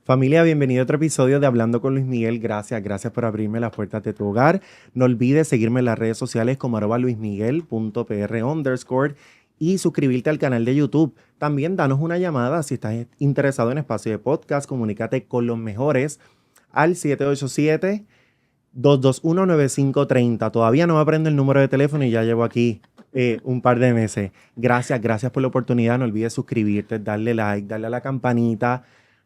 Familia, bienvenido a otro episodio de Hablando con Luis Miguel. Gracias por abrirme las puertas de tu hogar. No olvides seguirme en las redes sociales como @luismiguel.pr_ y suscribirte al canal de YouTube. También danos una llamada si estás interesado en espacio de podcast. Comunícate con los mejores al 787-221-9530. Todavía no me aprendo el número de teléfono y ya llevo aquí un par de meses. Gracias por la oportunidad. No olvides suscribirte, darle like, darle a la campanita.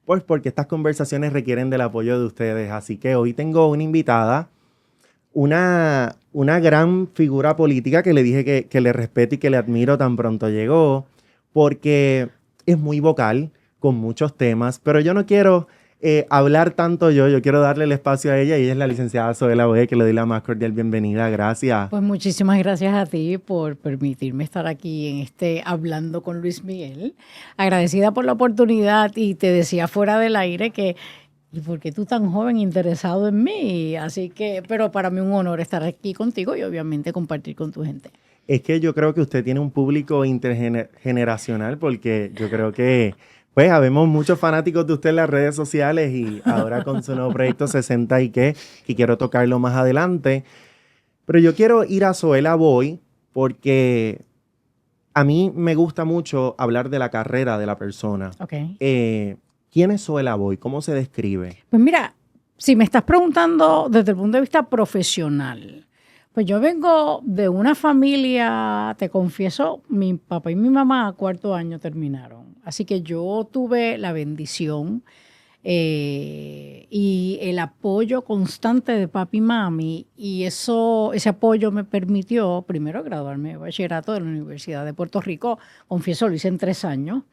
Pues porque estas conversaciones requieren del apoyo de ustedes. Así que hoy tengo una invitada, una gran figura política que le dije que le respeto y que le admiro tan pronto llegó, porque es muy vocal con muchos temas, pero yo no quiero hablar tanto yo quiero darle el espacio a ella y ella es la licenciada Zoela Bogué, que le doy la más cordial bienvenida. Gracias. Pues muchísimas gracias a ti por permitirme estar aquí en Hablando con Luis Miguel. Agradecida por la oportunidad y te decía fuera del aire que ¿y por qué tú tan joven interesado en mí? Así que, pero para mí un honor estar aquí contigo y obviamente compartir con tu gente. Es que yo creo que usted tiene un público intergeneracional porque yo creo que pues habemos muchos fanáticos de usted en las redes sociales y ahora con su nuevo proyecto 60 y que quiero tocarlo más adelante. Pero yo quiero ir a Zoela Boy porque a mí me gusta mucho hablar de la carrera de la persona. Okay. ¿Quién es Zoela Boy? ¿Cómo se describe? Pues mira, si me estás preguntando desde el punto de vista profesional, pues yo vengo de una familia, te confieso, mi papá y mi mamá a 4º año terminaron. Así que yo tuve la bendición y el apoyo constante de papi y mami. Y ese apoyo me permitió primero graduarme de bachillerato de la Universidad de Puerto Rico. Confieso, lo hice en 3 años.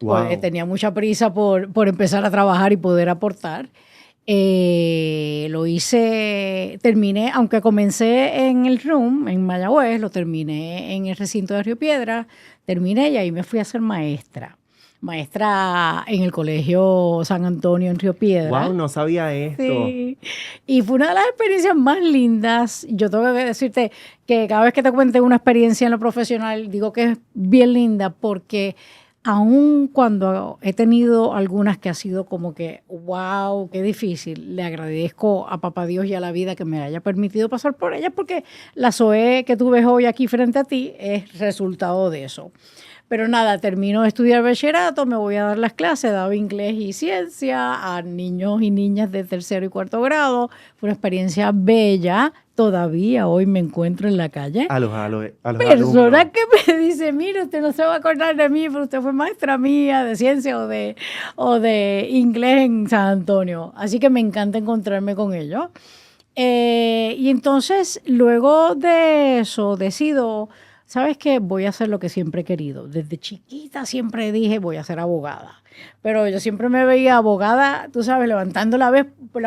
Wow. Pues, tenía mucha prisa por empezar a trabajar y poder aportar. Lo hice, terminé, aunque comencé en el RUM, en Mayagüez, lo terminé en el recinto de Río Piedras, terminé y ahí me fui a ser maestra en el Colegio San Antonio en Río Piedras. Wow, no sabía esto. Sí, y fue una de las experiencias más lindas. Yo tengo que decirte que cada vez que te cuente una experiencia en lo profesional, digo que es bien linda porque aun cuando he tenido algunas que ha sido como que, wow, qué difícil, le agradezco a Papá Dios y a la vida que me haya permitido pasar por ellas, porque la Zoe que tú ves hoy aquí frente a ti es resultado de eso. Pero nada, termino de estudiar bachillerato, me voy a dar las clases, daba inglés y ciencia a niños y niñas de 3º y 4º grado. Fue una experiencia bella. Todavía hoy me encuentro en la calle. A los personas que me dicen, mire, usted no se va a acordar de mí, pero usted fue maestra mía de ciencia o de inglés en San Antonio. Así que me encanta encontrarme con ellos. Y entonces, luego de eso, decido, ¿sabes qué? Voy a hacer lo que siempre he querido. Desde chiquita siempre dije, voy a ser abogada. Pero yo siempre me veía abogada, tú sabes, levantando la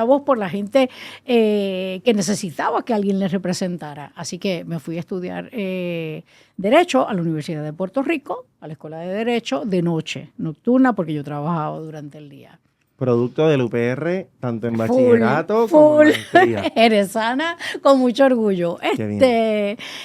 voz por la gente que necesitaba que alguien les representara. Así que me fui a estudiar Derecho a la Universidad de Puerto Rico, a la Escuela de Derecho, de noche, nocturna, porque yo trabajaba durante el día. Producto del UPR, tanto en bachillerato como en maestría. Eres sana, con mucho orgullo.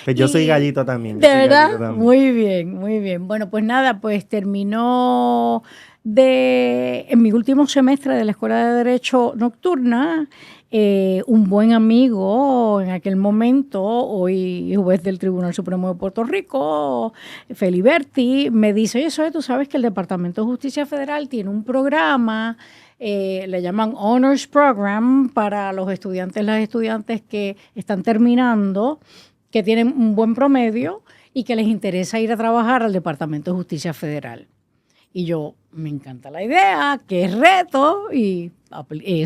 Pues yo soy gallito también. ¿De verdad? Muy bien, muy bien. Bueno, pues nada, pues terminó en mi último semestre de la Escuela de Derecho Nocturna, un buen amigo en aquel momento, hoy juez del Tribunal Supremo de Puerto Rico, Feliberti, me dice, oye, tú sabes que el Departamento de Justicia Federal tiene un programa, le llaman Honors Program, para los estudiantes, las estudiantes que están terminando, que tienen un buen promedio y que les interesa ir a trabajar al Departamento de Justicia Federal. Y yo, me encanta la idea, qué reto, y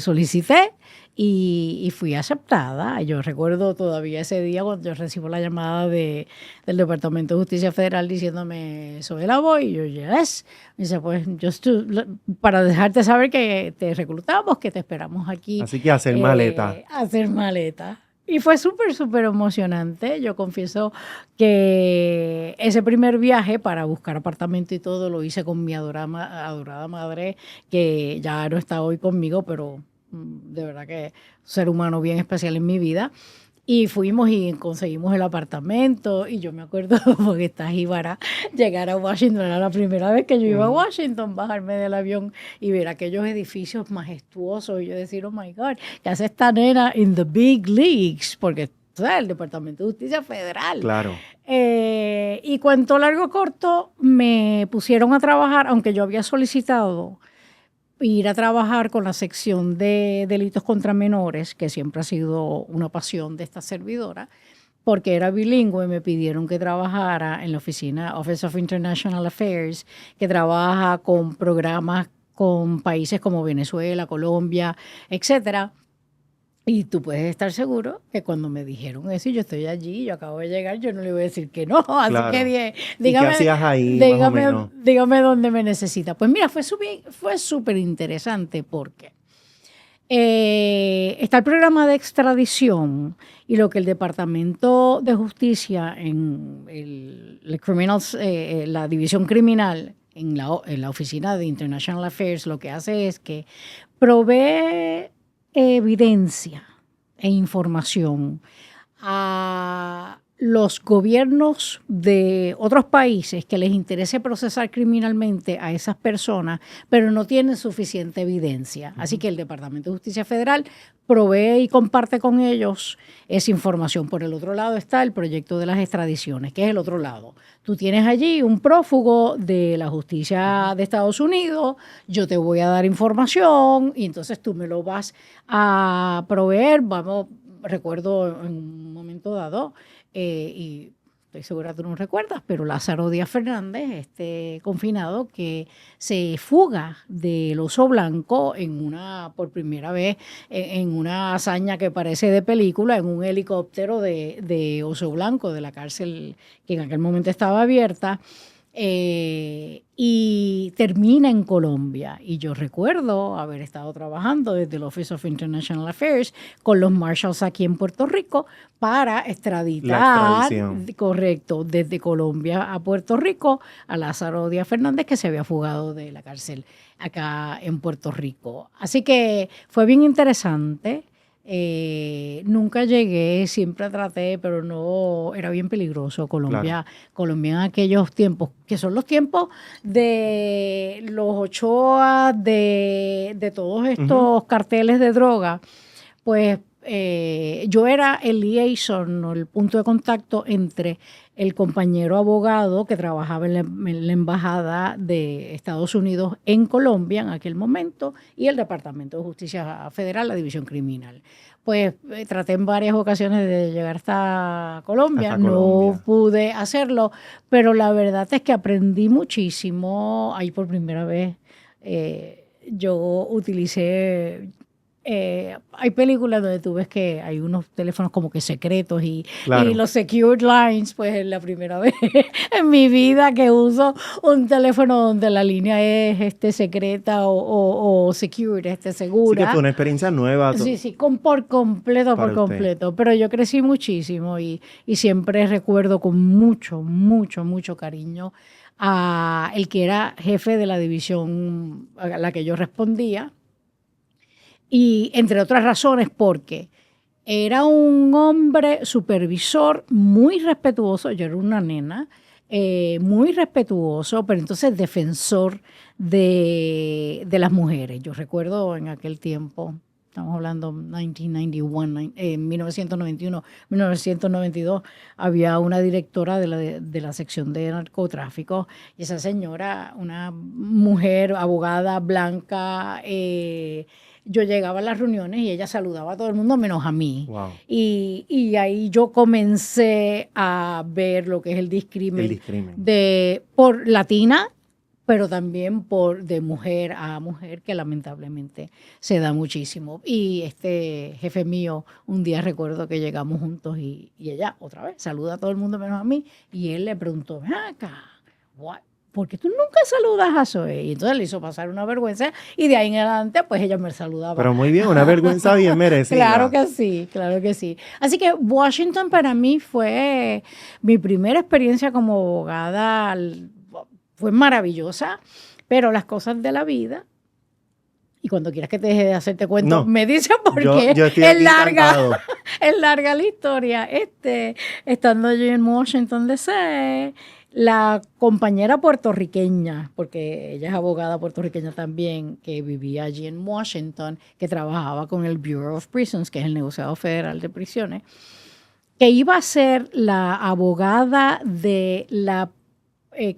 solicité y fui aceptada. Yo recuerdo todavía ese día cuando yo recibo la llamada del Departamento de Justicia Federal diciéndome, Zoela Boy, y yo, yes. Me dice, pues, para dejarte saber que te reclutamos, que te esperamos aquí. Así que hacer maleta. Hacer maleta. Y fue súper emocionante. Yo confieso que ese primer viaje para buscar apartamento y todo lo hice con mi adorada madre, que ya no está hoy conmigo, pero de verdad que es un ser humano bien especial en mi vida. Y fuimos y conseguimos el apartamento. Y yo me acuerdo, porque está jíbara, llegar a Washington. Era la primera vez que yo iba a Washington, bajarme del avión y ver aquellos edificios majestuosos. Y yo decir, oh my God, ¿qué hace esta nena in the big leagues? Porque, o sea, el Departamento de Justicia Federal. Claro. Y cuento largo corto, me pusieron a trabajar, aunque yo había solicitado ir a trabajar con la sección de delitos contra menores, que siempre ha sido una pasión de esta servidora, porque era bilingüe. Me pidieron que trabajara en la oficina Office of International Affairs, que trabaja con programas con países como Venezuela, Colombia, etcétera. Y tú puedes estar seguro que cuando me dijeron eso, y yo estoy allí, yo acabo de llegar, yo no le voy a decir que no. Así Claro. que dígame, ¿y qué hacías ahí, más o menos? Dígame dónde me necesita. Pues mira, fue súper interesante porque está el programa de extradición y lo que el Departamento de Justicia en la división criminal en la oficina de International Affairs lo que hace es que provee evidencia e información a los gobiernos de otros países que les interese procesar criminalmente a esas personas, pero no tienen suficiente evidencia. Así que el Departamento de Justicia Federal provee y comparte con ellos esa información. Por el otro lado está el proyecto de las extradiciones, que es el otro lado. Tú tienes allí un prófugo de la justicia de Estados Unidos, yo te voy a dar información y entonces tú me lo vas a proveer. Recuerdo en un momento dado, y estoy segura que tú no recuerdas, pero Lázaro Díaz Fernández, confinado, que se fuga del Oso Blanco por primera vez, en una hazaña que parece de película, en un helicóptero de Oso Blanco, de la cárcel que en aquel momento estaba abierta. Y termina en Colombia. Y yo recuerdo haber estado trabajando desde el Office of International Affairs con los Marshals aquí en Puerto Rico para extraditar, correcto, desde Colombia a Puerto Rico a Lázaro Díaz Fernández, que se había fugado de la cárcel acá en Puerto Rico. Así que fue bien interesante. Nunca llegué, siempre traté, pero no, era bien peligroso Colombia. Claro. Colombia en aquellos tiempos, que son los tiempos de los Ochoa, de todos estos carteles de droga, pues yo era el liaison, el punto de contacto entre el compañero abogado que trabajaba en la embajada de Estados Unidos en Colombia en aquel momento y el Departamento de Justicia Federal, la División Criminal. Pues traté en varias ocasiones de llegar hasta Colombia, no pude hacerlo, pero la verdad es que aprendí muchísimo. Ahí por primera vez yo utilicé... hay películas donde tú ves que hay unos teléfonos como que secretos y los secured lines, pues es la primera vez en mi vida que uso un teléfono donde la línea es secreta o secured, segura. Sí que fue una experiencia nueva. Sí, por completo. Pero yo crecí muchísimo y siempre recuerdo con mucho cariño a el que era jefe de la división a la que yo respondía. Y entre otras razones porque era un hombre supervisor muy respetuoso, yo era una nena, muy respetuoso, pero entonces defensor de las mujeres. Yo recuerdo en aquel tiempo, estamos hablando 1991, en 1991, 1992, había una directora de la sección de narcotráfico y esa señora, una mujer, abogada, blanca, yo llegaba a las reuniones y ella saludaba a todo el mundo menos a mí. Wow. Y ahí yo comencé a ver lo que es el discrimen. Por latina, pero también de mujer a mujer, que lamentablemente se da muchísimo. Y este jefe mío, un día recuerdo que llegamos juntos y ella otra vez saluda a todo el mundo menos a mí. Y él le preguntó, ven acá, ¿por qué tú nunca saludas a Zoe? Y entonces le hizo pasar una vergüenza y de ahí en adelante pues ella me saludaba. Pero muy bien, una vergüenza bien merecida. Claro que sí. Así que Washington para mí fue mi primera experiencia como abogada, fue maravillosa, pero las cosas de la vida... Y cuando quieras que te deje de hacerte cuento, me dices porque yo es larga. Es larga la historia. Estando yo en Washington, D.C., la compañera puertorriqueña, porque ella es abogada puertorriqueña también, que vivía allí en Washington, que trabajaba con el Bureau of Prisons, que es el negociado federal de prisiones, que iba a ser la abogada de la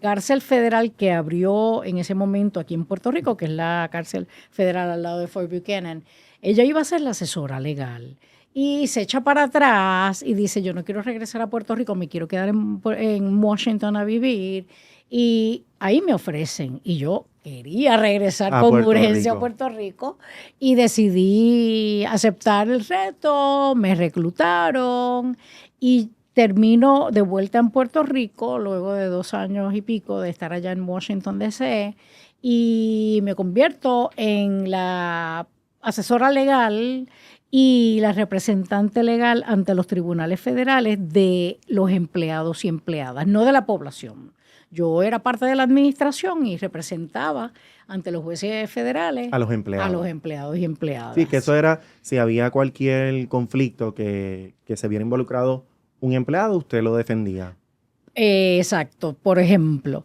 cárcel federal que abrió en ese momento aquí en Puerto Rico, que es la cárcel federal al lado de Fort Buchanan. Ella iba a ser la asesora legal. Y se echa para atrás y dice, yo no quiero regresar a Puerto Rico, me quiero quedar en Washington a vivir. Y ahí me ofrecen. Y yo quería regresar con urgencia a Puerto Rico. Y decidí aceptar el reto, me reclutaron y termino de vuelta en Puerto Rico, luego de 2 años y pico de estar allá en Washington, D.C., y me convierto en la asesora legal y la representante legal ante los tribunales federales de los empleados y empleadas, no de la población. Yo era parte de la administración y representaba ante los jueces federales a los empleados y empleadas. Sí, que eso era, si había cualquier conflicto que se viera involucrado un empleado, usted lo defendía. Exacto. Por ejemplo,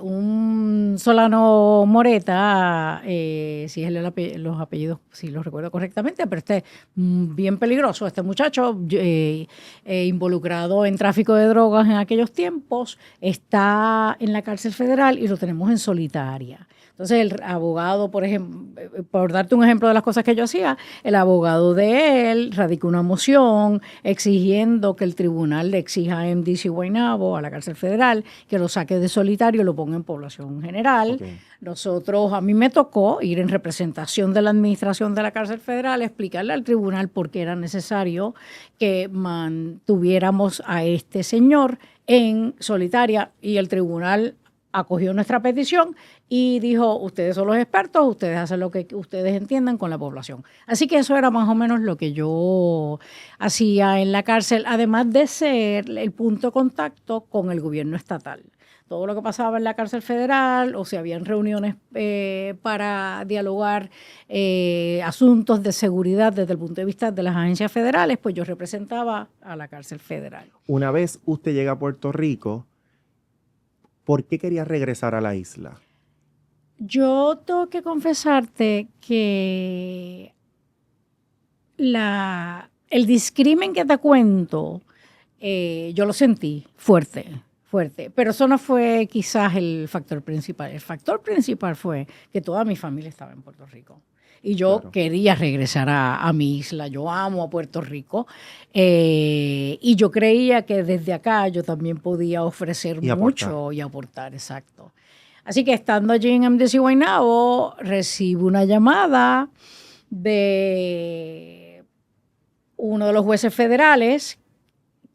un Solano Moreta, si es los apellidos, si los recuerdo correctamente, pero bien peligroso, este muchacho involucrado en tráfico de drogas en aquellos tiempos, está en la cárcel federal y lo tenemos en solitaria. Entonces el abogado, por ejemplo, por darte un ejemplo de las cosas que yo hacía, el abogado de él radicó una moción exigiendo que el tribunal le exija a MDC Guaynabo, a la cárcel federal, que lo saque de solitario y lo ponga en población general. Okay. A mí me tocó ir en representación de la administración de la cárcel federal, explicarle al tribunal por qué era necesario que mantuviéramos a este señor en solitaria, y el tribunal acogió nuestra petición y dijo, ustedes son los expertos, ustedes hacen lo que ustedes entiendan con la población. Así que eso era más o menos lo que yo hacía en la cárcel, además de ser el punto de contacto con el gobierno estatal. Todo lo que pasaba en la cárcel federal, o si habían reuniones para dialogar asuntos de seguridad desde el punto de vista de las agencias federales, pues yo representaba a la cárcel federal. Una vez usted llega a Puerto Rico, ¿por qué quería regresar a la isla? Yo tengo que confesarte que el discrimen que te cuento, yo lo sentí fuerte, pero eso no fue quizás el factor principal. El factor principal fue que toda mi familia estaba en Puerto Rico. Y yo quería regresar a mi isla. Yo amo a Puerto Rico. Y yo creía que desde acá yo también podía ofrecer mucho y aportar, exacto. Así que estando allí en MDC Guaynabo, recibo una llamada de uno de los jueces federales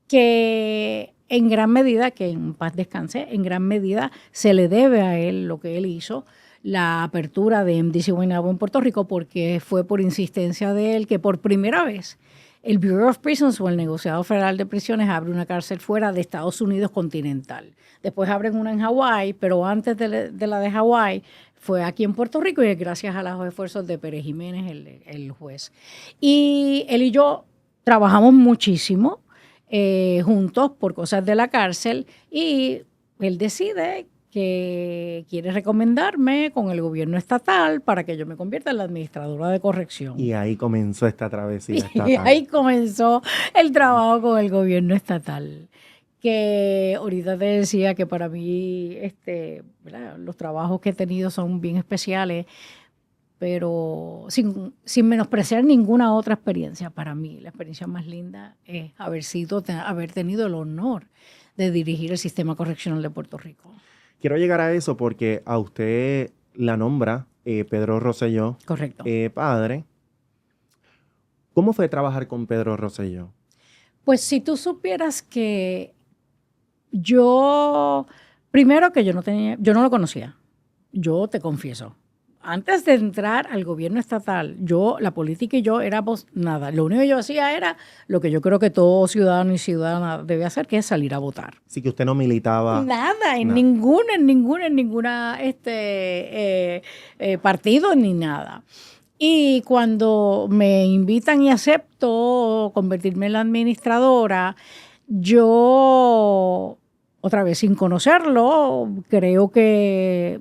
que en gran medida, que en paz descanse, en gran medida se le debe a él lo que él hizo, la apertura de MDC Guaynabo en Puerto Rico, porque fue por insistencia de él que por primera vez el Bureau of Prisons, o el negociado federal de prisiones, abre una cárcel fuera de Estados Unidos continental. Después abren una en Hawái, pero antes de la de Hawái fue aquí en Puerto Rico, y es gracias a los esfuerzos de Pérez Jiménez, el juez. Y él y yo trabajamos muchísimo juntos por cosas de la cárcel, y él decide que quiere recomendarme con el gobierno estatal para que yo me convierta en la administradora de corrección. Y ahí comenzó esta travesía estatal. Y ahí comenzó el trabajo con el gobierno estatal. Que ahorita te decía que para mí los trabajos que he tenido son bien especiales, pero sin menospreciar ninguna otra experiencia. Para mí la experiencia más linda es haber tenido el honor de dirigir el sistema correccional de Puerto Rico. Quiero llegar a eso porque a usted la nombra Pedro Rosselló. Correcto. Padre. ¿Cómo fue trabajar con Pedro Rosselló? Pues si tú supieras que primero que yo no lo conocía, yo te confieso. Antes de entrar al gobierno estatal, la política y yo éramos nada. Lo único que yo hacía era lo que yo creo que todo ciudadano y ciudadana debe hacer, que es salir a votar. Así que usted no militaba. Nada, en ninguna partido ni nada. Y cuando me invitan y acepto convertirme en la administradora, yo, otra vez sin conocerlo, creo que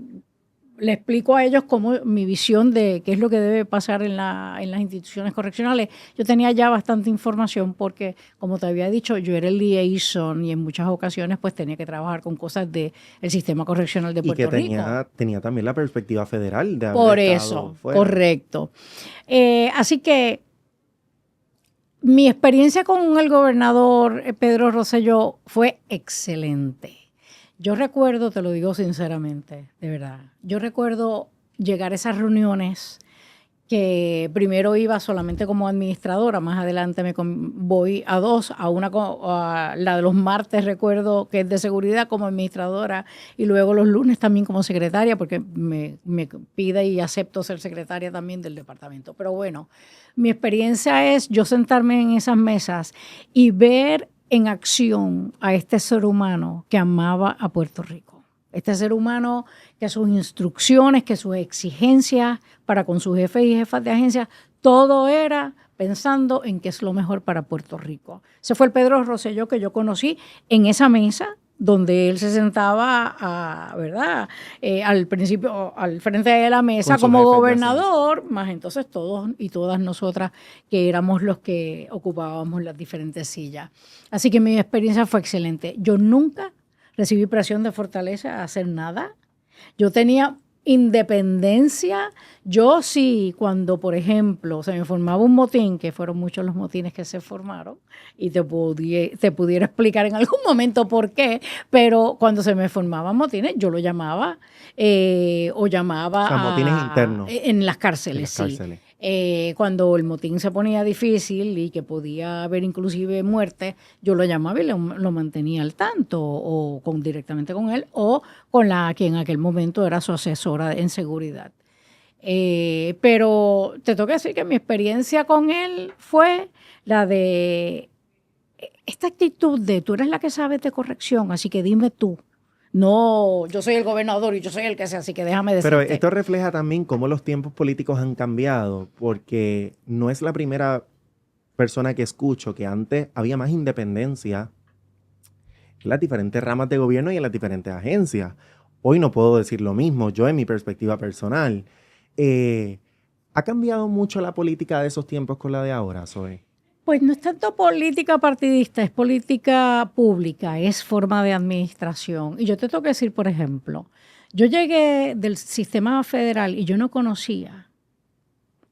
le explico a ellos cómo mi visión de qué es lo que debe pasar en las instituciones correccionales. Yo tenía ya bastante información porque, como te había dicho, yo era el liaison y en muchas ocasiones pues tenía que trabajar con cosas del sistema correccional de Y que Puerto Rico. tenía también la perspectiva federal de haber Por estado eso, fuera. correcto. Así que mi experiencia con el gobernador Pedro Rosselló fue excelente. Yo recuerdo, te lo digo sinceramente, de verdad, yo recuerdo llegar a esas reuniones que primero iba solamente como administradora, más adelante voy a dos, a la de los martes recuerdo que es de seguridad como administradora y luego los lunes también como secretaria porque me pide y acepto ser secretaria también del departamento. Pero bueno, mi experiencia es yo sentarme en esas mesas y ver en acción a este ser humano que amaba a Puerto Rico. Este ser humano que sus instrucciones, que sus exigencias para con sus jefes y jefas de agencia, todo era pensando en qué es lo mejor para Puerto Rico. Ese fue el Pedro Rosselló que yo conocí en esa mesa donde él se sentaba, ¿verdad? Al principio, al frente de la mesa como gobernador, más entonces todos y todas nosotras que éramos los que ocupábamos las diferentes sillas. Así que mi experiencia fue excelente. Yo nunca recibí presión de Fortaleza a hacer nada. Yo tenía independencia. Yo sí, cuando, por ejemplo, se me formaba un motín, que fueron muchos los motines que se formaron, y te pudiera explicar en algún momento por qué, pero cuando se me formaban motines, yo lo llamaba o llamaba o sea, motines internos. En las cárceles, en las cárceles. Cuando el motín se ponía difícil y que podía haber inclusive muerte, yo lo llamaba y lo mantenía al tanto, o directamente con él, o con la que en aquel momento era su asesora en seguridad. Pero te tengo que decir que mi experiencia con él fue la de esta actitud de tú eres la que sabes de corrección, así que dime tú. No, yo soy el gobernador y yo soy el que sé, así que déjame decirte. Pero esto refleja también cómo los tiempos políticos han cambiado, porque no es la primera persona que escucho que antes había más independencia en las diferentes ramas de gobierno y en las diferentes agencias. Hoy no puedo decir lo mismo, yo en mi perspectiva personal. ¿Ha cambiado mucho la política de esos tiempos con la de ahora, Zoe? Pues no es tanto política partidista, es política pública, es forma de administración. Y yo te tengo que decir, por ejemplo, yo llegué del sistema federal y yo no conocía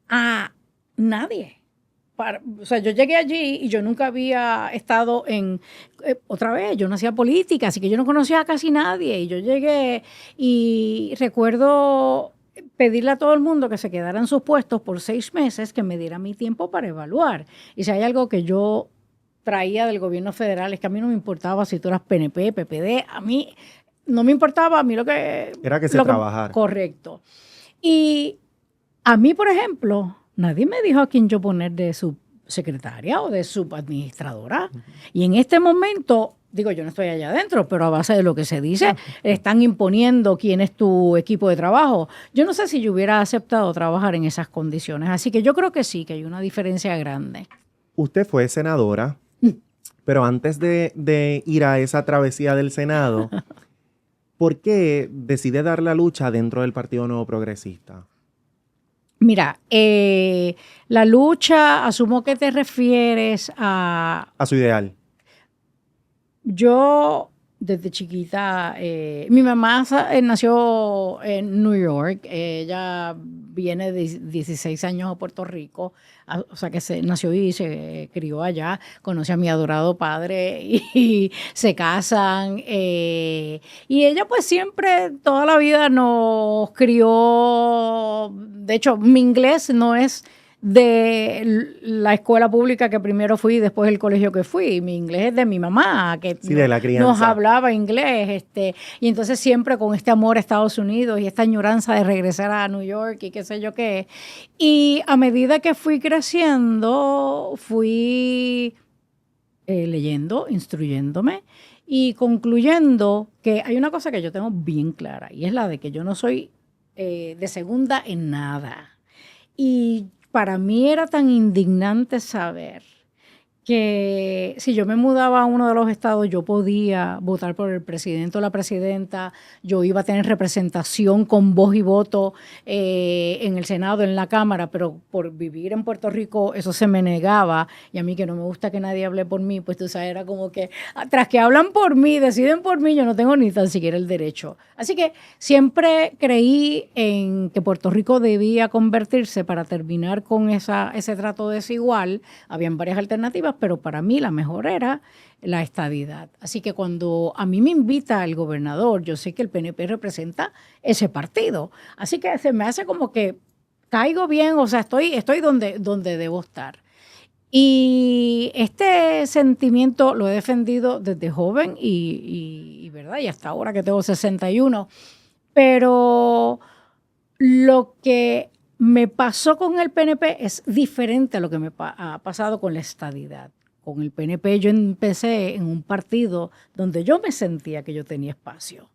a nadie. O sea, yo llegué allí y yo nunca había estado otra vez, yo no hacía política, así que yo no conocía a casi nadie. Y yo llegué y recuerdo pedirle a todo el mundo que se quedara en sus puestos por 6 meses, que me diera mi tiempo para evaluar. Y si hay algo que yo traía del gobierno federal, es que a mí no me importaba si tú eras PNP, PPD, a mí no me importaba, a mí lo que... Era que se trabajara. Correcto. Y a mí, por ejemplo, nadie me dijo a quién yo poner de su secretaria o de su administradora. Y en este momento, digo, yo no estoy allá adentro, pero a base de lo que se dice, están imponiendo quién es tu equipo de trabajo. Yo no sé si yo hubiera aceptado trabajar en esas condiciones. Así que yo creo que sí, que hay una diferencia grande. Usted fue senadora, pero antes de ir a esa travesía del Senado, ¿por qué decide dar la lucha dentro del Partido Nuevo Progresista? Mira, la lucha, asumo que te refieres a... A su ideal. Yo, desde chiquita, mi mamá nació en New York, ella viene de 16 años a Puerto Rico, o sea que nació y se crió allá, conoce a mi adorado padre y se casan. Y ella pues siempre, toda la vida nos crió, de hecho mi inglés no es de la escuela pública que primero fui y después el colegio que fui. Mi inglés es de mi mamá, que sí, de la crianza. Nos hablaba inglés. Y entonces siempre con este amor a Estados Unidos y esta añoranza de regresar a New York y qué sé yo qué. Y a medida que fui creciendo, fui leyendo, instruyéndome y concluyendo que hay una cosa que yo tengo bien clara y es la de que yo no soy de segunda en nada. Y para mí era tan indignante saber que si yo me mudaba a uno de los estados, yo podía votar por el presidente o la presidenta, yo iba a tener representación con voz y voto en el Senado, en la Cámara, pero por vivir en Puerto Rico eso se me negaba, y a mí que no me gusta que nadie hable por mí, pues tú sabes, era como que tras que hablan por mí, deciden por mí, yo no tengo ni tan siquiera el derecho. Así que siempre creí en que Puerto Rico debía convertirse para terminar con ese trato desigual. Habían varias alternativas, pero para mí la mejor era la estadidad. Así que cuando a mí me invita el gobernador, yo sé que el PNP representa ese partido. Así que se me hace como que caigo bien, o sea, estoy donde debo estar. Y este sentimiento lo he defendido desde joven ¿verdad? Y hasta ahora que tengo 61. Pero lo que me pasó con el PNP es diferente a lo que me ha pasado con la estadidad. Con el PNP yo empecé en un partido donde yo me sentía que yo tenía espacio.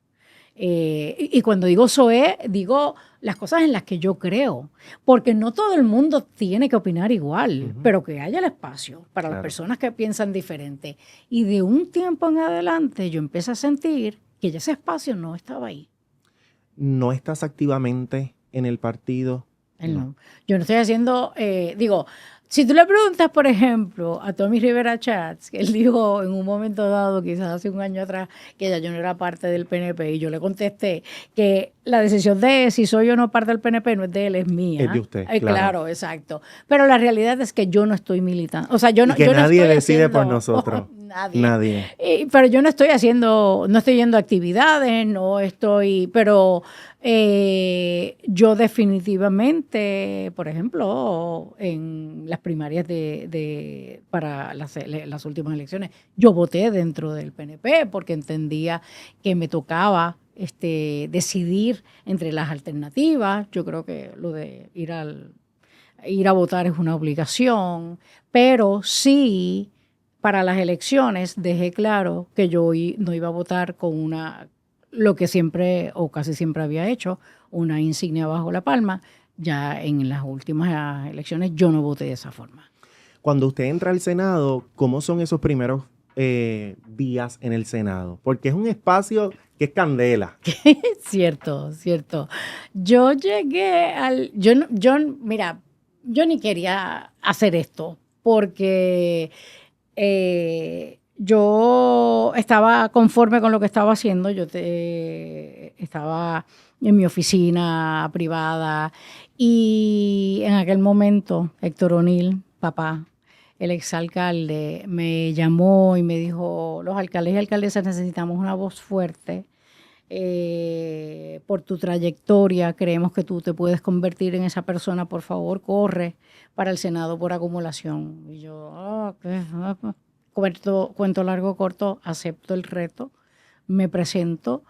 Y cuando digo SOE, digo las cosas en las que yo creo, porque no todo el mundo tiene que opinar igual, pero que haya el espacio para las personas que piensan diferente. Y de un tiempo en adelante yo empecé a sentir que ya ese espacio no estaba ahí. ¿No estás activamente en el partido? No. Yo no estoy haciendo, si tú le preguntas, por ejemplo, a Tommy Rivera Chats, que él dijo en un momento dado, quizás hace un año atrás, que ya yo no era parte del PNP, y yo le contesté que la decisión de si soy o no parte del PNP no es de él, es mía. Es de usted, claro, exacto. Pero la realidad es que yo no estoy militando. O sea, yo no, y que yo no nadie estoy decide haciendo, por nosotros. Nadie. Pero yo no estoy yendo a actividades, pero yo definitivamente, por ejemplo, en las primarias para las últimas elecciones, yo voté dentro del PNP porque entendía que me tocaba decidir entre las alternativas. Yo creo que lo de ir a votar es una obligación, pero sí, para las elecciones dejé claro que yo no iba a votar con lo que siempre o casi siempre había hecho, una insignia bajo la palma. Ya en las últimas elecciones yo no voté de esa forma. Cuando usted entra al Senado, ¿cómo son esos primeros días en el Senado? Porque es un espacio que es candela. Cierto. Yo llegué mira, yo ni quería hacer esto porque yo estaba conforme con lo que estaba haciendo. Yo estaba en mi oficina privada y en aquel momento Héctor O'Neill, papá, el exalcalde, me llamó y me dijo: los alcaldes y alcaldesas necesitamos una voz fuerte. Por tu trayectoria creemos que tú te puedes convertir en esa persona, por favor corre para el Senado por acumulación. Y yo, cuento largo corto, acepto el reto, me presento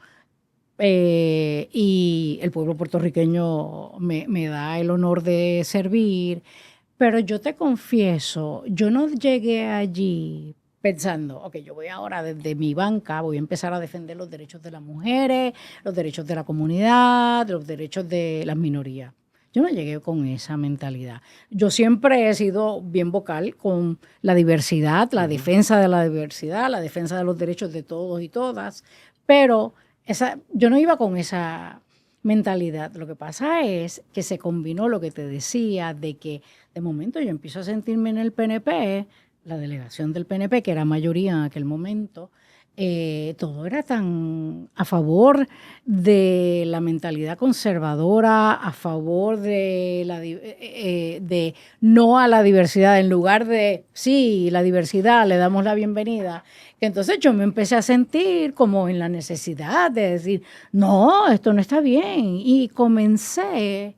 y el pueblo puertorriqueño me da el honor de servir. Pero yo te confieso, yo no llegué allí pensando, ok, yo voy ahora desde mi banca, voy a empezar a defender los derechos de las mujeres, los derechos de la comunidad, los derechos de las minorías. Yo no llegué con esa mentalidad. Yo siempre he sido bien vocal con la diversidad, la defensa de la diversidad, la defensa de los derechos de todos y todas, pero yo no iba con esa mentalidad. Lo que pasa es que se combinó lo que te decía, de que de momento yo empiezo a sentirme en el PNP, la delegación del PNP, que era mayoría en aquel momento, todo era tan a favor de la mentalidad conservadora, a favor de no a la diversidad, en lugar de sí, la diversidad, le damos la bienvenida. Que entonces yo me empecé a sentir como en la necesidad de decir, no, esto no está bien. Y comencé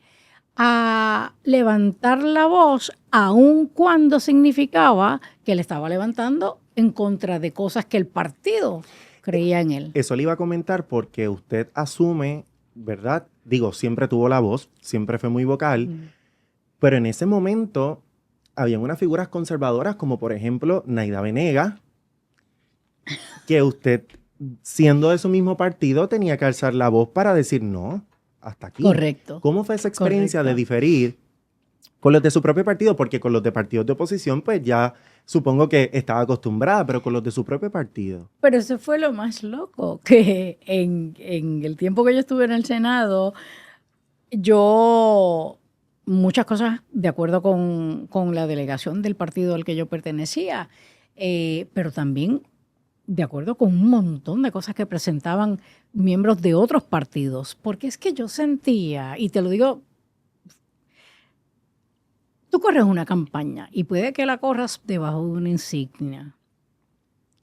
a levantar la voz, aun cuando significaba que le estaba levantando en contra de cosas que el partido creía en él. Eso le iba a comentar porque usted asume, ¿verdad? Digo, siempre tuvo la voz, siempre fue muy vocal, pero en ese momento habían unas figuras conservadoras como por ejemplo Naida Venegas, que usted, siendo de su mismo partido, tenía que alzar la voz para decir no, hasta aquí. Correcto. ¿Cómo fue esa experiencia de diferir Con los de su propio partido, porque con los de partidos de oposición, pues ya supongo que estaba acostumbrada, pero con los de su propio partido. Pero eso fue lo más loco, que en el tiempo que yo estuve en el Senado, yo muchas cosas de acuerdo con la delegación del partido al que yo pertenecía, pero también de acuerdo con un montón de cosas que presentaban miembros de otros partidos, porque es que yo sentía, y te lo digo, tú corres una campaña y puede que la corras debajo de una insignia,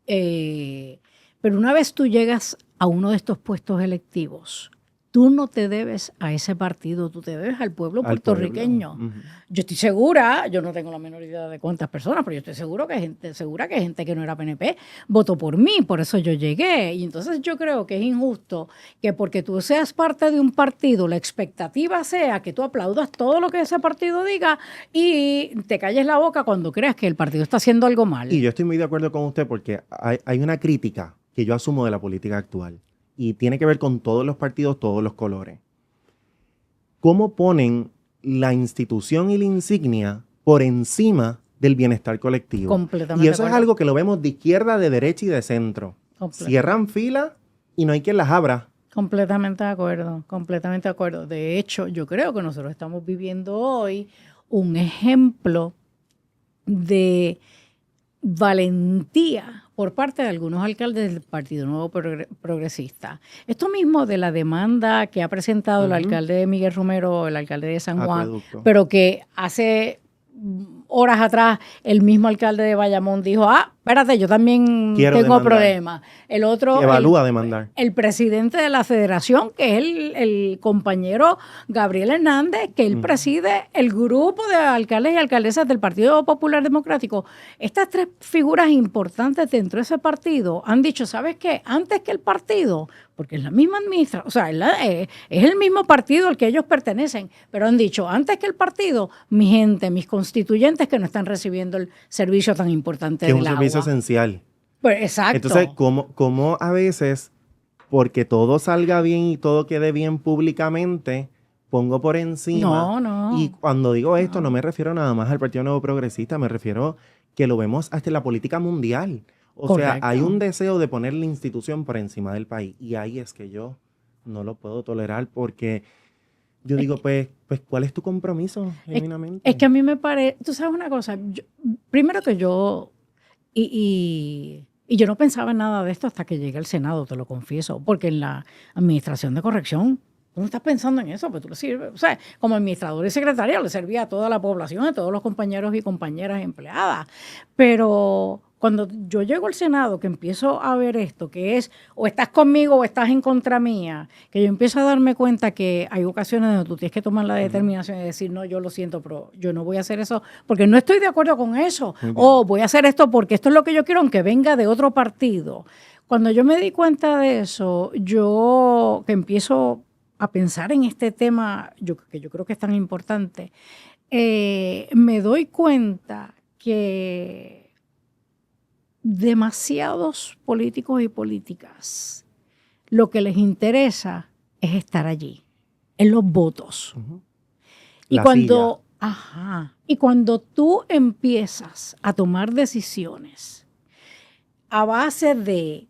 pero una vez tú llegas a uno de estos puestos electivos, tú no te debes a ese partido, tú te debes al pueblo puertorriqueño. Pueblo. Yo estoy segura, yo no tengo la menor idea de cuántas personas, pero yo estoy seguro que hay gente que no era PNP votó por mí, por eso yo llegué. Y entonces yo creo que es injusto que porque tú seas parte de un partido, la expectativa sea que tú aplaudas todo lo que ese partido diga y te calles la boca cuando creas que el partido está haciendo algo mal. Y yo estoy muy de acuerdo con usted porque hay una crítica que yo asumo de la política actual y tiene que ver con todos los partidos, todos los colores. ¿Cómo ponen la institución y la insignia por encima del bienestar colectivo? Completamente Y eso de es acuerdo. algo que lo vemos de izquierda, de derecha y de centro. Cierran filas y no hay quien las abra. Completamente de acuerdo, completamente de acuerdo. De hecho, yo creo que nosotros estamos viviendo hoy un ejemplo de valentía por parte de algunos alcaldes del Partido Nuevo Progresista. Esto mismo de la demanda que ha presentado el alcalde de Miguel Romero, el alcalde de San Juan, Acueducto. pero que hace horas atrás el mismo alcalde de Bayamón dijo, espérate, yo también Quiero tengo demandar. problemas. El otro, Evalúa demandar. el presidente de la federación, que es el compañero Gabriel Hernández, que él preside el grupo de alcaldes y alcaldesas del Partido Popular Democrático. Estas tres figuras importantes dentro de ese partido han dicho, ¿sabes qué? Antes que el partido, porque es la misma administración, o sea, es el mismo partido al que ellos pertenecen, pero han dicho, antes que el partido, mi gente, mis constituyentes que no están recibiendo el servicio tan importante Que es del un agua. servicio esencial. Pues, exacto. Entonces, ¿cómo a veces, porque todo salga bien y todo quede bien públicamente, pongo por encima? No. Y cuando digo esto, no me refiero nada más al Partido Nuevo Progresista, me refiero que lo vemos hasta en la política mundial. O sea, Correcto. hay un deseo de poner la institución por encima del país. Y ahí es que yo no lo puedo tolerar porque yo digo, pues, ¿cuál es tu compromiso, genuinamente? Es que a mí me parece, tú sabes una cosa, primero que yo, y yo no pensaba en nada de esto hasta que llegué al Senado, te lo confieso, porque en la administración de corrección, tú no estás pensando en eso, pues tú le sirves, o sea, como administrador y secretaria le servía a toda la población, a todos los compañeros y compañeras empleadas, pero cuando yo llego al Senado, que empiezo a ver esto, que es o estás conmigo o estás en contra mía, que yo empiezo a darme cuenta que hay ocasiones donde tú tienes que tomar la determinación y decir, no, yo lo siento, pero yo no voy a hacer eso porque no estoy de acuerdo con eso. O voy a hacer esto porque esto es lo que yo quiero, aunque venga de otro partido. Cuando yo me di cuenta de eso, yo que empiezo a pensar en este tema, que yo creo que es tan importante, me doy cuenta que demasiados políticos y políticas lo que les interesa es estar allí, en los votos. Y cuando tú empiezas a tomar decisiones a base de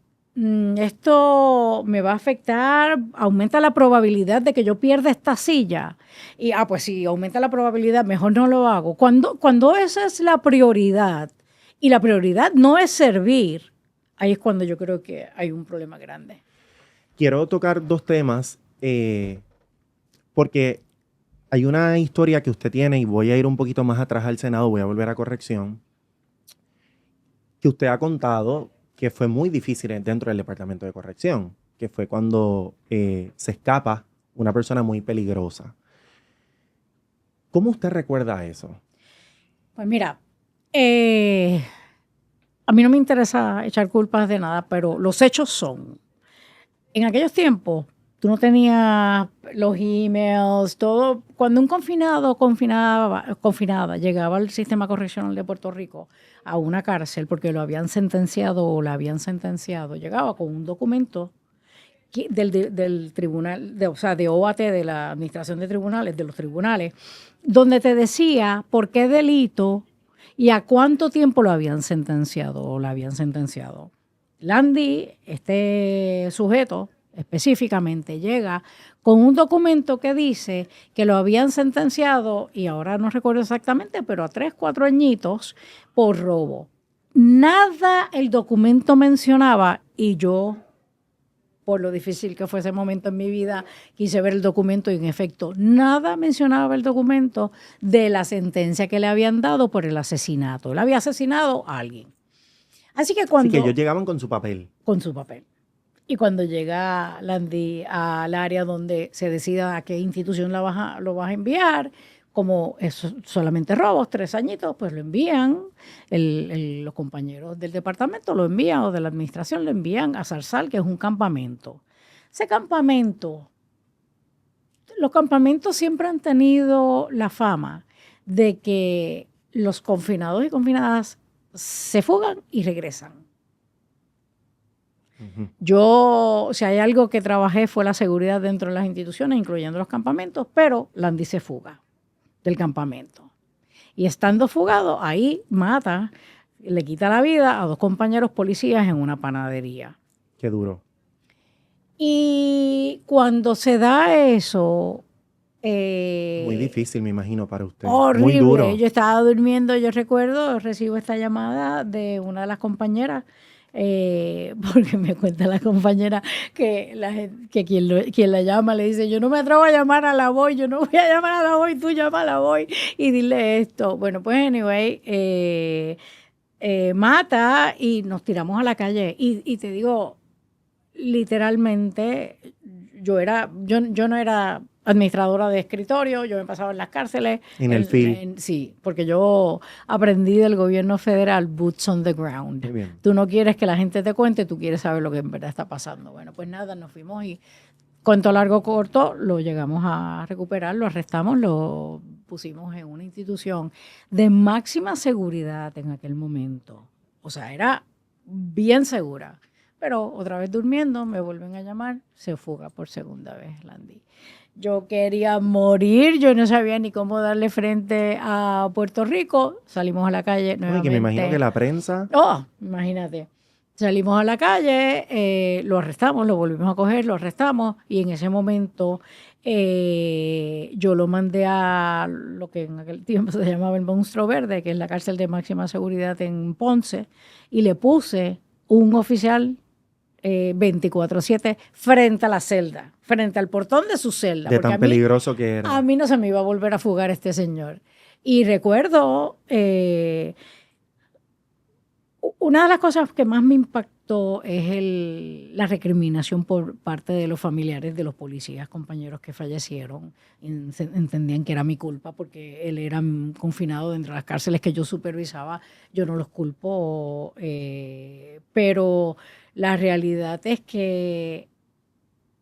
esto me va a afectar, aumenta la probabilidad de que yo pierda esta silla. Y pues si aumenta la probabilidad, mejor no lo hago. Cuando esa es la prioridad, y la prioridad no es servir, ahí es cuando yo creo que hay un problema grande. Quiero tocar dos temas, porque hay una historia que usted tiene, y voy a ir un poquito más atrás al Senado, voy a volver a corrección, que usted ha contado que fue muy difícil dentro del Departamento de Corrección, que fue cuando se escapa una persona muy peligrosa. ¿Cómo usted recuerda eso? Pues mira, a mí no me interesa echar culpas de nada, pero los hechos son, en aquellos tiempos, tú no tenías los emails, todo. Cuando un confinada llegaba al sistema correccional de Puerto Rico a una cárcel porque lo habían sentenciado o la habían sentenciado, llegaba con un documento del tribunal, o sea, de OAT, de la Administración de Tribunales, de los tribunales, donde te decía por qué delito y a cuánto tiempo lo habían sentenciado o la habían sentenciado. Landy, este sujeto específicamente, llega con un documento que dice que lo habían sentenciado, y ahora no recuerdo exactamente, pero a 3, 4 añitos por robo. Nada el documento mencionaba, y yo, por lo difícil que fue ese momento en mi vida, quise ver el documento y en efecto nada mencionaba el documento de la sentencia que le habían dado por el asesinato. Él había asesinado a alguien. Así que Así que ellos llegaban con su papel. Con su papel. Y cuando llega Landy al área donde se decida a qué institución lo vas a enviar, como es solamente robos, 3 añitos, pues lo envían, los compañeros del departamento lo envían, o de la administración lo envían a Zarzal, que es un campamento. Ese campamento, los campamentos siempre han tenido la fama de que los confinados y confinadas se fugan y regresan. Yo, si hay algo que trabajé fue la seguridad dentro de las instituciones, incluyendo los campamentos, pero Landy se fuga del campamento. Y estando fugado, ahí mata, le quita la vida a 2 compañeros policías en una panadería. Qué duro. Y cuando se da eso... muy difícil, me imagino, para usted. Horrible. Muy duro. Yo estaba durmiendo, yo recuerdo, recibo esta llamada de una de las compañeras, porque me cuenta la compañera que quien la llama le dice, yo no me atrevo a llamar a la Boy, yo no voy a llamar a la Boy, tú llama a la Boy y dile esto. Bueno, pues anyway, mata y nos tiramos a la calle. Y te digo, literalmente, yo no era administradora de escritorio, yo me pasaba en las cárceles. En el field. Sí, porque yo aprendí del gobierno federal, boots on the ground. Muy bien. Tú no quieres que la gente te cuente, tú quieres saber lo que en verdad está pasando. Bueno, pues nada, nos fuimos y cuento largo corto, lo llegamos a recuperar, lo arrestamos, lo pusimos en una institución de máxima seguridad en aquel momento. O sea, era bien segura. Pero otra vez durmiendo, me vuelven a llamar, se fuga por segunda vez, Landy. Yo quería morir, yo no sabía ni cómo darle frente a Puerto Rico. Salimos a la calle nuevamente. Que me imagino que la prensa... Oh, imagínate. Salimos a la calle, lo arrestamos, lo volvimos a coger, lo arrestamos y en ese momento yo lo mandé a lo que en aquel tiempo se llamaba el Monstruo Verde, que es la cárcel de máxima seguridad en Ponce, y le puse un oficial 24/7 frente a la celda, frente al portón de su celda. De tan peligroso que era. A mí no se me iba a volver a fugar este señor. Y recuerdo, una de las cosas que más me impactó es la recriminación por parte de los familiares de los policías, compañeros que fallecieron. Entendían que era mi culpa porque él era confinado dentro de las cárceles que yo supervisaba. Yo no los culpo, pero la realidad es que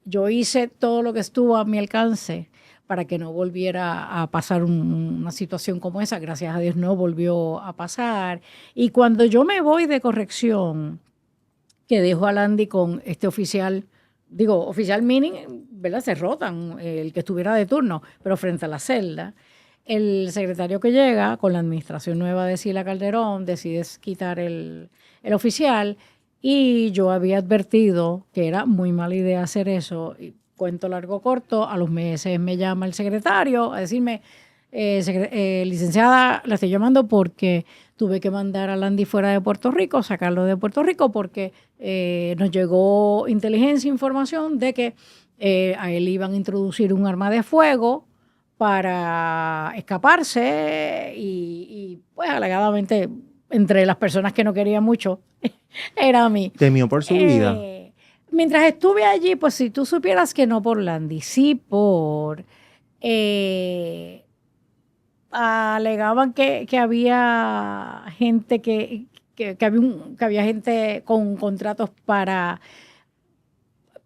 yo hice todo lo que estuvo a mi alcance para que no volviera a pasar una situación como esa. Gracias a Dios no volvió a pasar. Y cuando yo me voy de corrección, que dejo a Landy con este oficial, oficial meaning, ¿verdad? Se rotan, el que estuviera de turno, pero frente a la celda, el secretario que llega con la administración nueva de Sila Calderón decide quitar el oficial. Y yo había advertido que era muy mala idea hacer eso. Y cuento largo corto, a los meses me llama el secretario a decirme, licenciada, la estoy llamando porque tuve que mandar a Landy fuera de Puerto Rico, sacarlo de Puerto Rico, porque nos llegó inteligencia, información de que a él iban a introducir un arma de fuego para escaparse y pues alegadamente entre las personas que no quería mucho era a mí. Temió por su vida. Mientras estuve allí, pues si tú supieras que no por Landy, sí por... alegaban que había gente que había gente con contratos para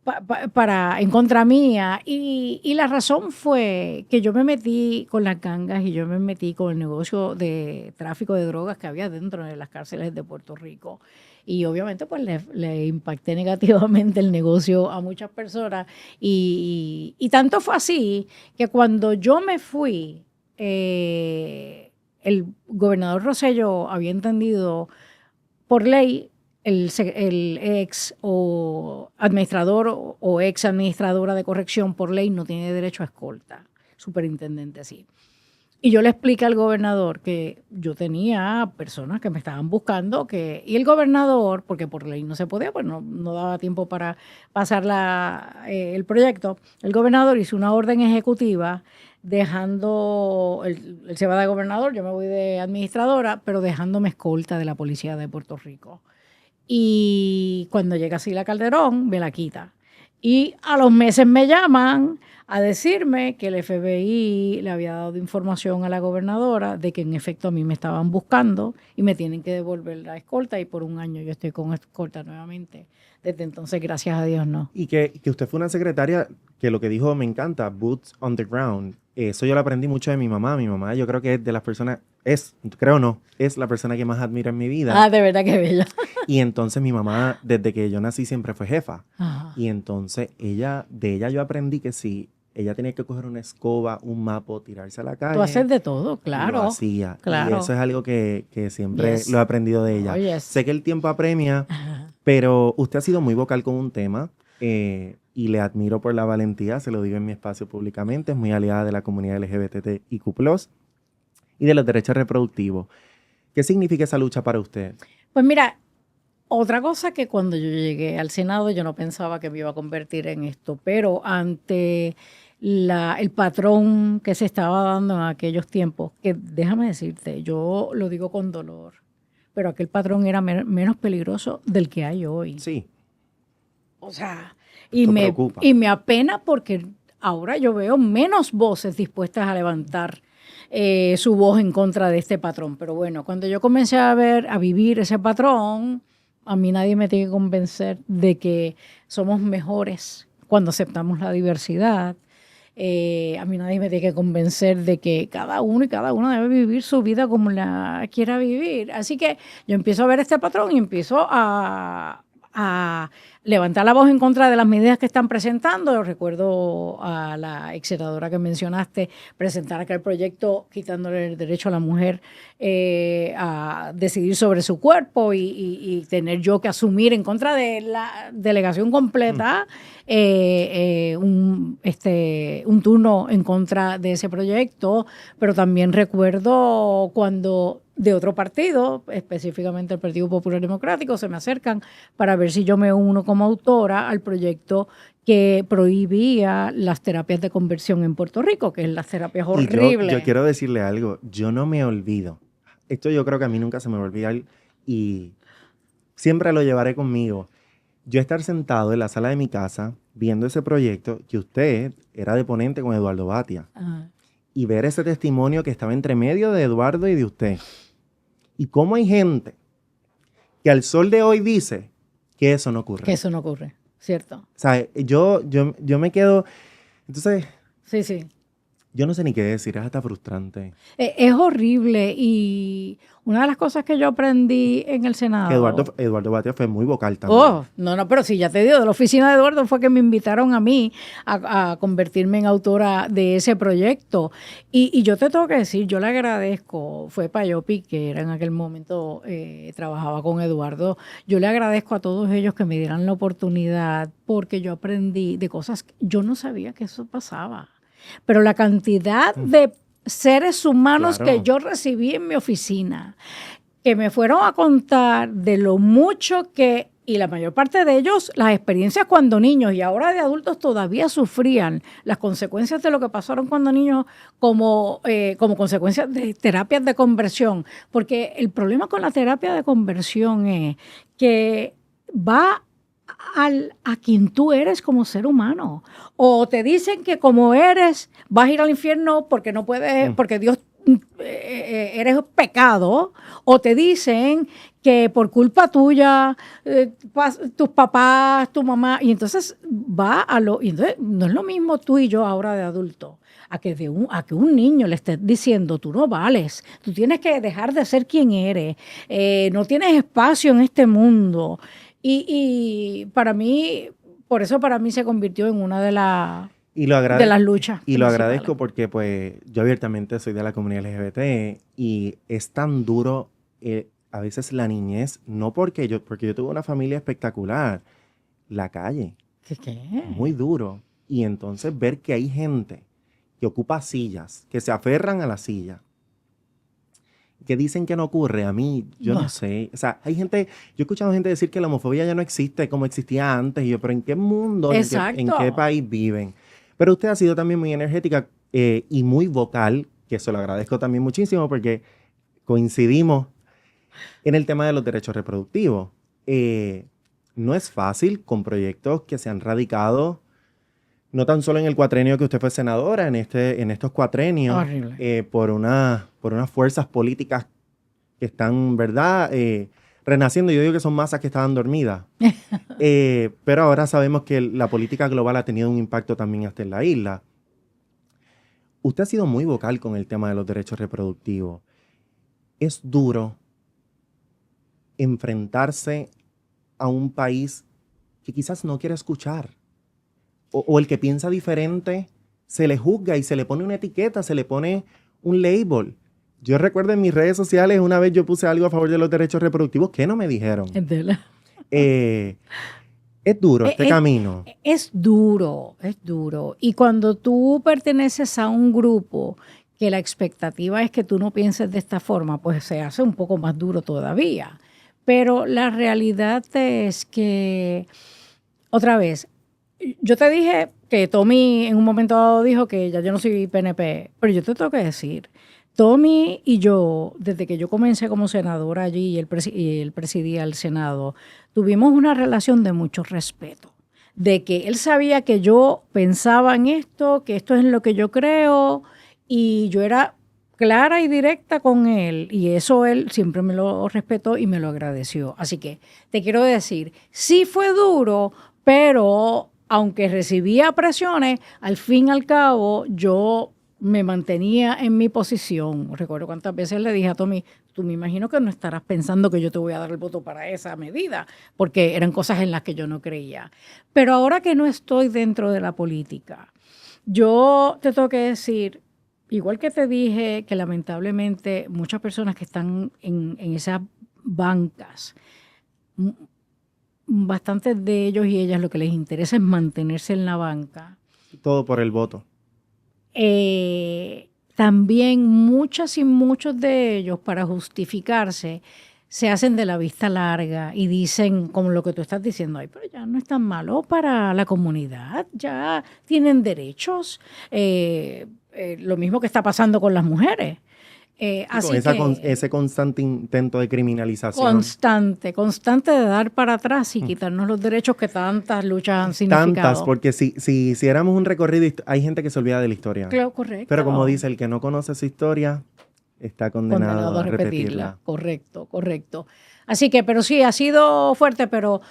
en contra mía. Y la razón fue que yo me metí con las gangas y yo me metí con el negocio de tráfico de drogas que había dentro de las cárceles de Puerto Rico. Y obviamente pues le impacté negativamente el negocio a muchas personas. Y tanto fue así que cuando yo me fui, el gobernador Rosselló había entendido por ley, el ex o administrador o ex administradora de corrección por ley no tiene derecho a escolta, superintendente sí. Y yo le expliqué al gobernador que yo tenía personas que me estaban buscando, y el gobernador, porque por ley no se podía, pues no daba tiempo para pasar el proyecto, el gobernador hizo una orden ejecutiva dejando, él se va de gobernador, yo me voy de administradora, pero dejándome escolta de la policía de Puerto Rico. Y cuando llega Sila Calderón, me la quita. Y a los meses me llaman a decirme que el FBI le había dado información a la gobernadora de que en efecto a mí me estaban buscando y me tienen que devolver la escolta, y por un año yo estoy con escolta nuevamente. Desde entonces, gracias a Dios, no. Y que usted fue una secretaria que lo que dijo me encanta, boots on the ground. Eso yo lo aprendí mucho de mi mamá. Mi mamá yo creo que es de las personas, es la persona que más admiro en mi vida. De verdad que bella. Y entonces mi mamá, desde que yo nací, siempre fue jefa. Ajá. Y entonces de ella yo aprendí que si ella tenía que coger una escoba, un mapo, tirarse a la calle. Tú haces de todo, claro. Lo hacía. Claro. Y eso es algo que siempre lo he aprendido de ella. Oh, yes. Sé que el tiempo apremia, Ajá. pero usted ha sido muy vocal con un tema y le admiro por la valentía, se lo digo en mi espacio públicamente, es muy aliada de la comunidad LGBTIQ+, y de los derechos reproductivos. ¿Qué significa esa lucha para usted? Pues mira, otra cosa que cuando yo llegué al Senado yo no pensaba que me iba a convertir en esto, pero ante el patrón que se estaba dando en aquellos tiempos, que déjame decirte, yo lo digo con dolor, pero aquel patrón era menos peligroso del que hay hoy. Sí. O sea, y me apena porque ahora yo veo menos voces dispuestas a levantar su voz en contra de este patrón. Pero bueno, cuando yo comencé a vivir ese patrón, a mí nadie me tiene que convencer de que somos mejores cuando aceptamos la diversidad. A mí nadie me tiene que convencer de que cada uno y cada una debe vivir su vida como la quiera vivir. Así que yo empiezo a ver este patrón y empiezo a levantar la voz en contra de las medidas que están presentando. Yo recuerdo a la ex senadora que mencionaste presentar aquel proyecto quitándole el derecho a la mujer a decidir sobre su cuerpo y tener yo que asumir en contra de la delegación completa un turno en contra de ese proyecto. Pero también recuerdo cuando de otro partido, específicamente el Partido Popular Democrático, se me acercan para ver si yo me uno como autora al proyecto que prohibía las terapias de conversión en Puerto Rico, que es las terapias horribles. Yo quiero decirle algo, yo no me olvido. Esto yo creo que a mí nunca se me va a olvidar y siempre lo llevaré conmigo. Yo estar sentado en la sala de mi casa viendo ese proyecto, que usted era de ponente con Eduardo Batia, y ver ese testimonio que estaba entre medio de Eduardo y de usted. Y cómo hay gente que al sol de hoy dice que eso no ocurre. Que eso no ocurre, ¿cierto? O sea, yo me quedo... Entonces... Sí. Yo no sé ni qué decir, es hasta frustrante. Es horrible y una de las cosas que yo aprendí en el Senado... Que Eduardo Batia fue muy vocal también. No, pero sí, ya te digo, de la oficina de Eduardo fue que me invitaron a mí a convertirme en autora de ese proyecto. Y yo te tengo que decir, yo le agradezco, fue Payopi, que era en aquel momento, trabajaba con Eduardo, yo le agradezco a todos ellos que me dieran la oportunidad porque yo aprendí de cosas que yo no sabía que eso pasaba. Pero la cantidad de seres humanos que yo recibí en mi oficina, que me fueron a contar de lo mucho que, y la mayor parte de ellos, las experiencias cuando niños y ahora de adultos todavía sufrían las consecuencias de lo que pasaron cuando niños como consecuencias de terapias de conversión. Porque el problema con la terapia de conversión es que va a quien tú eres como ser humano. O te dicen que como eres vas a ir al infierno porque no puedes, porque Dios eres pecado, o te dicen que por culpa tuya, tus papás, tu mamá, y entonces y entonces no es lo mismo tú y yo ahora de adultos, a que un niño le estés diciendo, tú no vales, tú tienes que dejar de ser quien eres, no tienes espacio en este mundo. Y para mí, por eso para mí se convirtió en una de las luchas. Y lo agradezco porque pues yo abiertamente soy de la comunidad LGBT y es tan duro a veces la niñez, no porque yo tuve una familia espectacular, la calle. ¿Qué? Muy duro. Y entonces ver que hay gente que ocupa sillas, que se aferran a la silla, que dicen que no ocurre, a mí, yo no sé. O sea, hay gente, yo he escuchado gente decir que la homofobia ya no existe como existía antes, y yo, pero ¿en qué mundo, en qué país viven? Pero usted ha sido también muy energética y muy vocal, que se lo agradezco también muchísimo porque coincidimos en el tema de los derechos reproductivos. No es fácil con proyectos que se han radicado, no tan solo en el cuatrenio que usted fue senadora, en estos cuatrenios, por unas fuerzas políticas que están, ¿verdad?, renaciendo. Yo digo que son masas que estaban dormidas. Pero ahora sabemos que la política global ha tenido un impacto también hasta en la isla. Usted ha sido muy vocal con el tema de los derechos reproductivos. Es duro enfrentarse a un país que quizás no quiere escuchar. O el que piensa diferente, se le juzga y se le pone una etiqueta, se le pone un label. Yo recuerdo en mis redes sociales, una vez yo puse algo a favor de los derechos reproductivos que no me dijeron. Es duro este camino. Es duro. Y cuando tú perteneces a un grupo que la expectativa es que tú no pienses de esta forma, pues se hace un poco más duro todavía. Pero la realidad es que, otra vez, yo te dije que Tommy en un momento dado dijo que ya yo no soy PNP, pero yo te tengo que decir, Tommy y yo, desde que yo comencé como senadora allí y él presidía el Senado, tuvimos una relación de mucho respeto, de que él sabía que yo pensaba en esto, que esto es en lo que yo creo, y yo era clara y directa con él, y eso él siempre me lo respetó y me lo agradeció. Así que te quiero decir, sí fue duro, pero aunque recibía presiones, al fin y al cabo yo me mantenía en mi posición. Recuerdo cuántas veces le dije a Tommy, tú me imagino que no estarás pensando que yo te voy a dar el voto para esa medida, porque eran cosas en las que yo no creía. Pero ahora que no estoy dentro de la política, yo te tengo que decir, igual que te dije que lamentablemente muchas personas que están en esas bancas, bastantes de ellos y ellas lo que les interesa es mantenerse en la banca. Todo por el voto. También muchas y muchos de ellos, para justificarse, se hacen de la vista larga y dicen, como lo que tú estás diciendo, ay, pero ya no es tan malo para la comunidad, ya tienen derechos. Lo mismo que está pasando con las mujeres. Con ese constante intento de criminalización. Constante de dar para atrás y quitarnos los derechos que tantas luchas han significado. Tantas, porque si hiciéramos un recorrido, hay gente que se olvida de la historia. Claro, correcto. Pero como dice, el que no conoce su historia está condenado a repetirla. Correcto. Así que, pero sí, ha sido fuerte, pero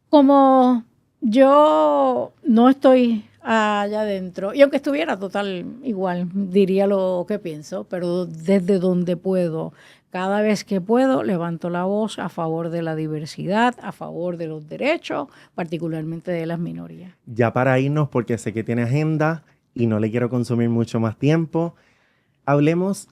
como yo no estoy allá adentro, y aunque estuviera total igual, diría lo que pienso, pero desde donde puedo, cada vez que puedo, levanto la voz a favor de la diversidad, a favor de los derechos, particularmente de las minorías. Ya para irnos, porque sé que tiene agenda y no le quiero consumir mucho más tiempo, hablemos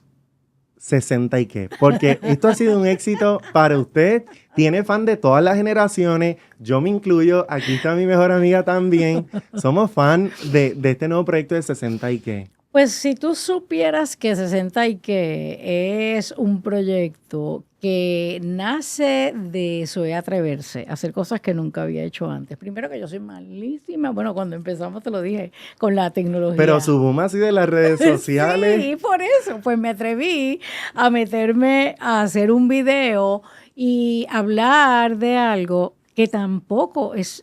60 y qué, porque esto ha sido un éxito para usted, tiene fan de todas las generaciones, yo me incluyo, aquí está mi mejor amiga también, somos fan de este nuevo proyecto de 60 y qué. Pues si tú supieras que 60 y que es un proyecto que nace de eso de atreverse a hacer cosas que nunca había hecho antes. Primero que yo soy malísima, bueno, cuando empezamos te lo dije, con la tecnología. Pero su boom así de las redes sociales. Sí, por eso, pues me atreví a meterme a hacer un video y hablar de algo que tampoco es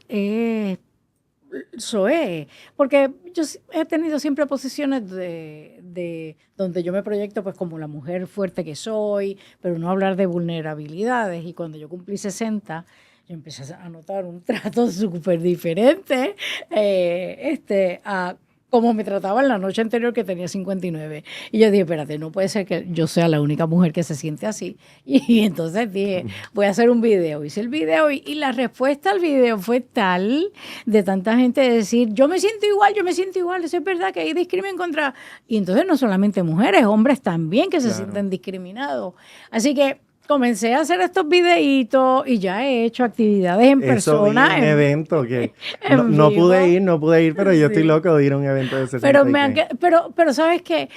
Zoé, porque yo he tenido siempre posiciones de donde yo me proyecto pues como la mujer fuerte que soy, pero no hablar de vulnerabilidades. Y cuando yo cumplí 60, yo empecé a notar un trato súper diferente a como me trataban la noche anterior que tenía 59. Y yo dije, espérate, no puede ser que yo sea la única mujer que se siente así. Y entonces dije, voy a hacer un video. Hice el video y la respuesta al video fue tal de tanta gente de decir, yo me siento igual, eso es verdad que hay discriminación contra... Y entonces no solamente mujeres, hombres también que se Claro. sienten discriminados. Así que comencé a hacer estos videitos y ya he hecho actividades en Eso vi persona. un evento que en no vivo. pude ir, pero yo estoy Sí. loco de ir a un evento de 60 Pero, y qué. pero ¿sabes qué?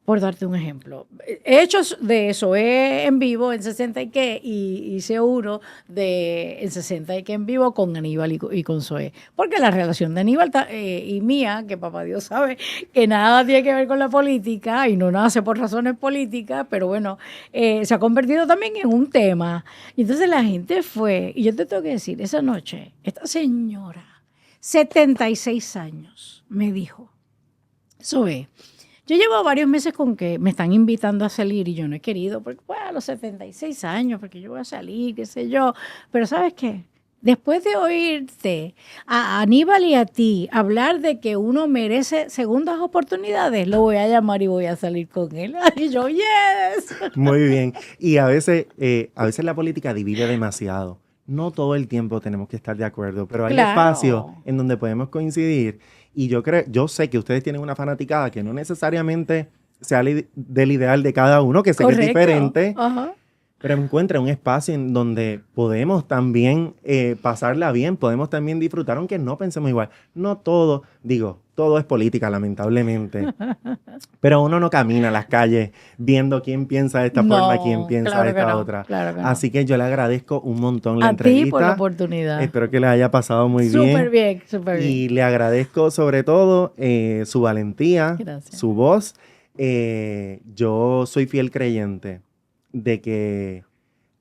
Por darte un ejemplo, he hecho de eso en vivo en 60 y qué, y hice uno en 60 y qué en vivo con Aníbal y con Zoé. Porque la relación de Aníbal y mía, que papá Dios sabe que nada tiene que ver con la política y no nace por razones políticas, pero bueno, se ha convertido también en un tema. Y entonces la gente fue, y yo te tengo que decir, esa noche, esta señora, 76 años, me dijo, Zoé, yo llevo varios meses con que me están invitando a salir y yo no he querido, porque bueno, a los 76 años, porque yo voy a salir, qué sé yo. Pero ¿sabes qué? Después de oírte a Aníbal y a ti hablar de que uno merece segundas oportunidades, lo voy a llamar y voy a salir con él. Y yo, yes. Muy bien. Y a veces la política divide demasiado. No todo el tiempo tenemos que estar de acuerdo, pero hay Claro. espacios en donde podemos coincidir. Y yo sé que ustedes tienen una fanaticada que no necesariamente sea del ideal de cada uno, que sé que es Correcto. diferente, Ajá. pero encuentra un espacio en donde podemos también pasarla bien, podemos también disfrutar, aunque no pensemos igual. No todo, todo es política, lamentablemente. Pero uno no camina las calles viendo quién piensa de esta forma y quién piensa claro de que esta no, otra. claro que no. Así que yo le agradezco un montón la A entrevista. ti por la oportunidad. Espero que les haya pasado muy Súper bien. bien, súper bien. Y le agradezco sobre todo su valentía, Gracias. su voz. Yo soy fiel creyente de que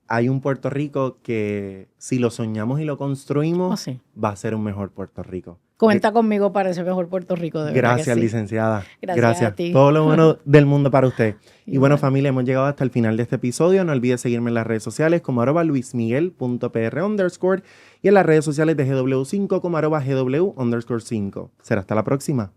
hay un Puerto Rico que si lo soñamos y lo construimos, Oh, sí. va a ser un mejor Puerto Rico. Cuenta conmigo para ese mejor Puerto Rico, de verdad que Gracias, sí. licenciada. Gracias a ti. Todo lo bueno del mundo para usted. Y bueno, Igual. familia, hemos llegado hasta el final de este episodio. No olvides seguirme en las redes sociales como @luismiguel.pr_ y en las redes sociales de GW5 como @GW_5. Será hasta la próxima.